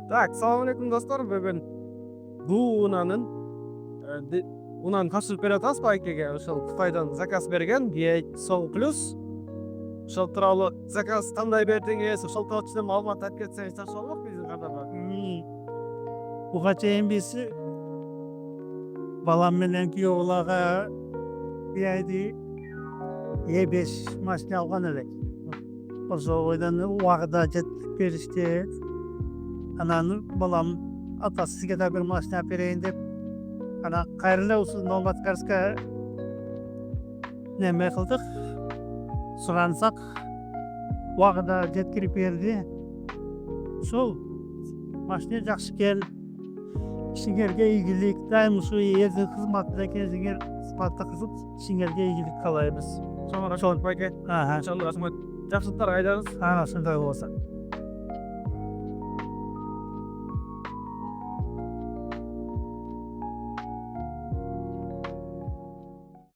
Так, салам алейкум достор. Бүгүн бул унаны тапшырып бере атабыз байкеге. Ошол Кытайдан заказ берген V8 Soul Plus. Ошол тууралуу заказ кандай бердиңиз, ошол тууралуу ичинен маалымат айтып кетсеңиз жакшы болмок биздин кадырга. Буга чейин биз балам менен күйөө балага бияйди E5 машина алган элек. Ошол бойдон убагында жеткирип беришти. Анан балам атасы сизге да бир машина берейин деп, анан кайрылуу Новоаткарска неме кылдык, сурансак, убагында жеткирип берди. Ушул машина жакшы экен. Ишиңерге ийгилик, дайым ушу элдин кызматында экенсиңер, сыпатта кызып, ишиңерге ийгилик каалайбыз. Чоң рахмат байке. Аха. Иншалла рахмат. Жакшылыктар айдаңыз. Ошондой болсо.